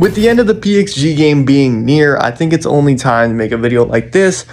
With the end of the PXG game being near, I think it's only time to make a video like this,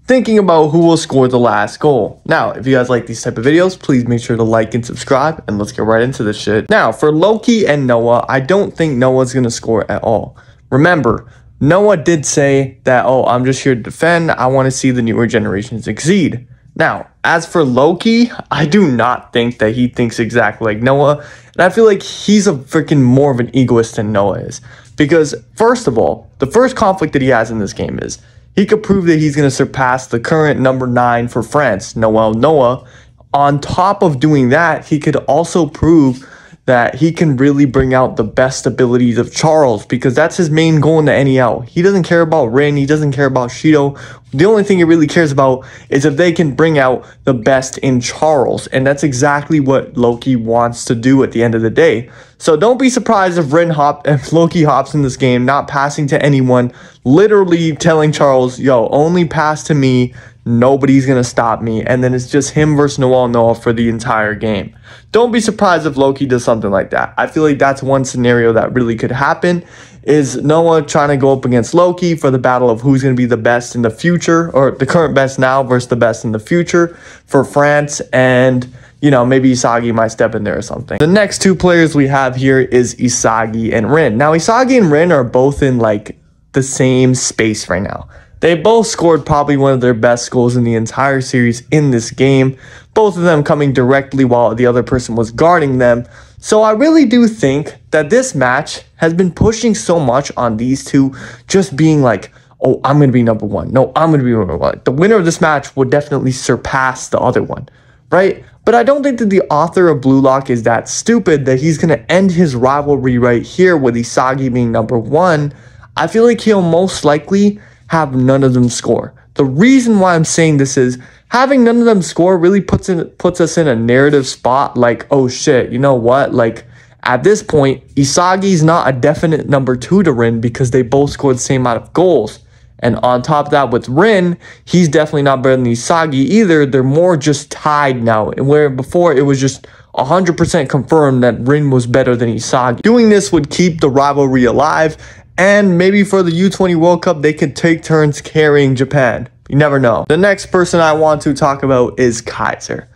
thinking about who will score the last goal. Now, if you guys like these type of videos, please make sure to like and subscribe, and let's get right into this shit. Now, for Loki and Noah, I don't think Noah's gonna score at all. Remember, Noah did say that, oh, I'm just here to defend. I want to see the newer generation succeed. Now, as for Loki, I do not think that he thinks exactly like Noah. And I feel like he's a freaking more of an egoist than Noah is. Because, first of all, the first conflict that he has in this game is he could prove that he's going to surpass the current number 9 for France, Noel Noah. On top of doing that, he could also prove that he can really bring out the best abilities of Charles, because that's his main goal in the NEL. He doesn't care about Rin, he doesn't care about Shido. The only thing he really cares about is if they can bring out the best in Charles, and that's exactly what Loki wants to do at the end of the day. So don't be surprised if Loki hops in this game, not passing to anyone, literally telling Charles, yo, only pass to me, nobody's gonna stop me, and then it's just him versus Noel Noah for the entire game. Don't be surprised if Loki does something like that. I feel like that's one scenario that really could happen, is Noah trying to go up against Loki for the battle of who's going to be the best in the future, or the current best now versus the best in the future for France, and you know, maybe Isagi might step in there or something. The next two players we have here is Isagi and Rin. Now, Isagi and Rin are both in like the same space right now. They both scored probably one of their best goals in the entire series in this game, both of them coming directly while the other person was guarding them. So I really do think that this match has been pushing so much on these two just being like, oh, I'm going to be number 1. No, I'm going to be number 1. The winner of this match would definitely surpass the other one, right? But I don't think that the author of Blue Lock is that stupid that he's going to end his rivalry right here with Isagi being number 1. I feel like he'll most likely have none of them score. The reason why I'm saying this is having none of them score really puts us in a narrative spot like, oh shit, you know what? Like, at this point, Isagi's not a definite number 2 to Rin because they both scored the same amount of goals. And on top of that, with Rin, he's definitely not better than Isagi either. They're more just tied now, and where before it was just 100% confirmed that Rin was better than Isagi. Doing this would keep the rivalry alive, and maybe for the U20 World Cup, they could take turns carrying Japan. You never know. The next person I want to talk about is Kaiser.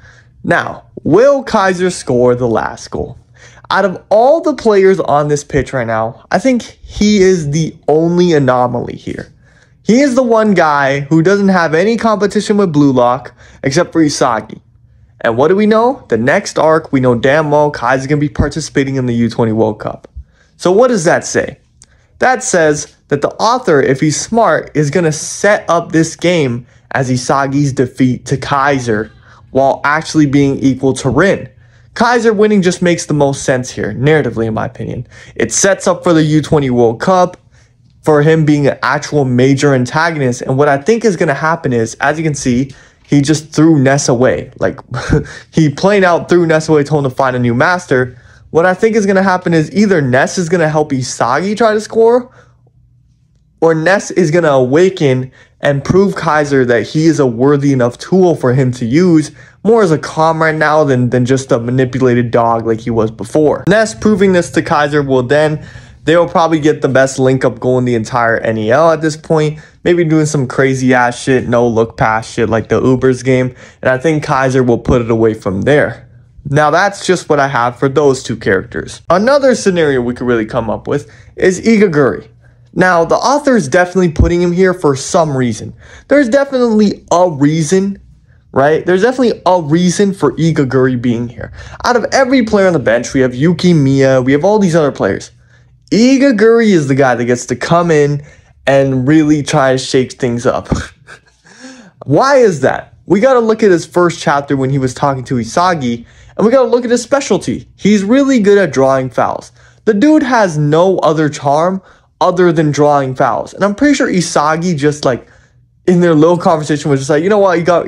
Now, will Kaiser score the last goal? Out of all the players on this pitch right now, I think he is the only anomaly here. He is the one guy who doesn't have any competition with Blue Lock except for Isagi. And what do we know? The next arc, we know damn well Kaiser's going to be participating in the U20 World Cup. So what does that say? That says that the author, if he's smart, is going to set up this game as Isagi's defeat to Kaiser while actually being equal to Rin. Kaiser winning just makes the most sense here, narratively in my opinion. It sets up for the U20 World Cup, for him being an actual major antagonist. And what I think is going to happen is, as you can see, he just threw Ness away. Like, he plain out threw Ness away, told him to find a new master. What I think is going to happen is either Ness is going to help Isagi try to score, or Ness is going to awaken and prove Kaiser that he is a worthy enough tool for him to use, more as a comrade now than just a manipulated dog like he was before. Ness proving this to Kaiser will then, they will probably get the best link-up goal in the entire NEL at this point, maybe doing some crazy-ass shit, no-look pass shit like the Ubers game, and I think Kaiser will put it away from there. Now, that's just what I have for those two characters. Another scenario we could really come up with is Igaguri. Now, the author is definitely putting him here for some reason. There's definitely a reason, right? There's definitely a reason for Igaguri being here. Out of every player on the bench, we have Yuki, Mia, we have all these other players. Igaguri is the guy that gets to come in and really try to shake things up. Why is that? We got to look at his first chapter when he was talking to Isagi, and we got to look at his specialty. He's really good at drawing fouls. The dude has no other charm other than drawing fouls. And I'm pretty sure Isagi just like in their little conversation was just like, you know what, you got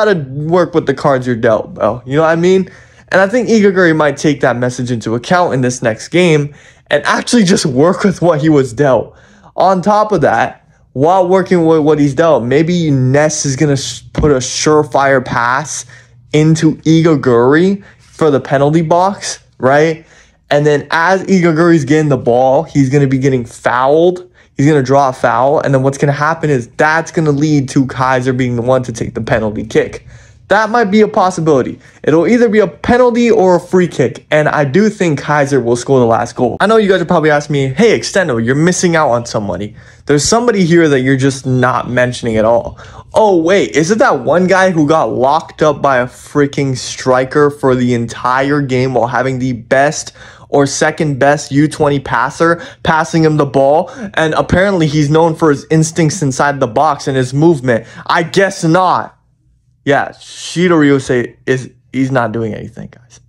to work with the cards you're dealt, bro. You know what I mean? And I think Igaguri might take that message into account in this next game and actually just work with what he was dealt. On top of that, while working with what he's dealt, maybe Ness is going to put a surefire pass into Igaguri for the penalty box, right? And then as Igaguri's getting the ball, he's going to be getting fouled. He's going to draw a foul. And then what's going to happen is that's going to lead to Kaiser being the one to take the penalty kick. That might be a possibility. It'll either be a penalty or a free kick. And I do think Kaiser will score the last goal. I know you guys are probably asking me, hey, Extendo, you're missing out on somebody. There's somebody here that you're just not mentioning at all. Oh, wait, is it that one guy who got locked up by a freaking striker for the entire game while having the best or second best U20 passer passing him the ball? And apparently he's known for his instincts inside the box and his movement. I guess not. Yeah, Shido Ryusei he's not doing anything, guys.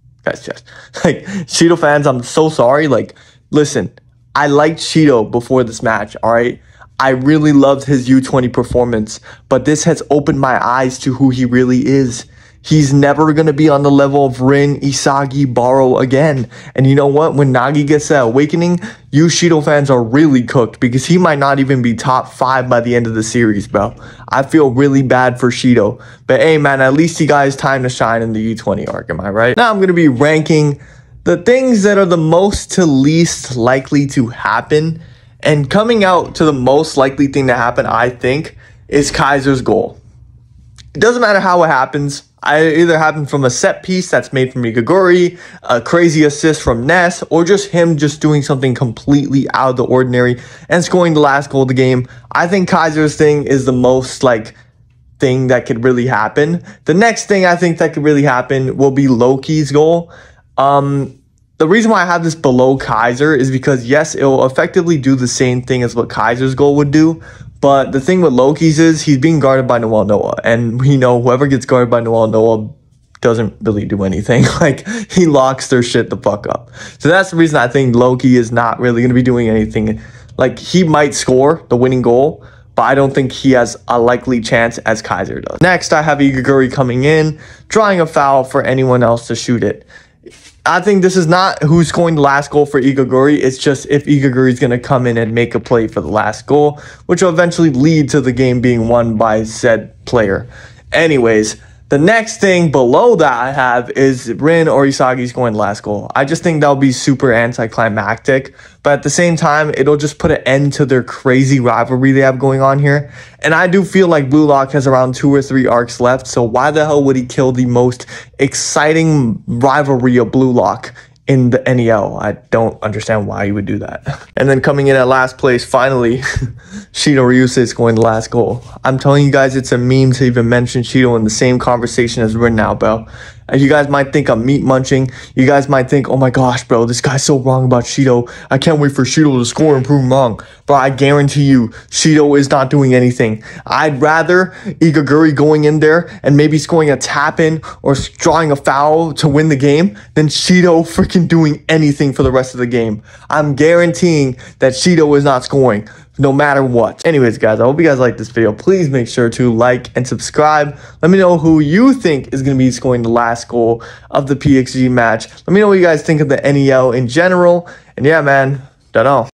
Just like Shido fans, I'm so sorry. Like, listen, I liked Shido before this match, all right? I really loved his U20 performance, but this has opened my eyes to who he really is. He's never going to be on the level of Rin, Isagi, Baro again. And you know what? When Nagi gets that awakening, you Shido fans are really cooked because he might not even be top 5 by the end of the series, bro. I feel really bad for Shido. But hey, man, at least he got his time to shine in the U20 arc, am I right? Now I'm going to be ranking the things that are the most to least likely to happen. And coming out to the most likely thing to happen, I think, is Kaiser's goal. It doesn't matter how it happens. It either happened from a set piece that's made from Igaguri, a crazy assist from Ness, or just him just doing something completely out of the ordinary and scoring the last goal of the game. I think Kaiser's thing is the most thing that could really happen. The next thing I think that could really happen will be Loki's goal. The reason why I have this below Kaiser is because, yes, it will effectively do the same thing as what Kaiser's goal would do. But the thing with Loki's is he's being guarded by Noel Noah. And we know whoever gets guarded by Noel Noah doesn't really do anything. He locks their shit the fuck up. So that's the reason I think Loki is not really going to be doing anything. He might score the winning goal, but I don't think he has a likely chance as Kaiser does. Next, I have Igaguri coming in, drawing a foul for anyone else to shoot it. I think this is not who's scoring the last goal for Igaguri. It's just if Igaguri is going to come in and make a play for the last goal, which will eventually lead to the game being won by said player. Anyways, the next thing below that I have is Rin or Isagi scoring the last goal. I just think that'll be super anticlimactic, but at the same time, it'll just put an end to their crazy rivalry they have going on here. And I do feel like Blue Lock has around 2 or 3 arcs left, so why the hell would he kill the most exciting rivalry of Blue Lock in the NEL? I don't understand why he would do that. And then coming in at last place, finally, Shido Ryusei scoring the last goal. I'm telling you guys, it's a meme to even mention Shido in the same conversation as Rin now, bro. You guys might think I'm meat munching. You guys might think, oh my gosh, bro, this guy's so wrong about Shido. I can't wait for Shido to score and prove him wrong. But I guarantee you, Shido is not doing anything. I'd rather Igaguri going in there and maybe scoring a tap-in or drawing a foul to win the game than Shido freaking doing anything for the rest of the game. I'm guaranteeing that Shido is not scoring no matter what. Anyways, guys, I hope you guys liked this video. Please make sure to like and subscribe. Let me know who you think is going to be scoring the last goal of the PXG match. Let me know what you guys think of the NEL in general. And yeah, man, don't know.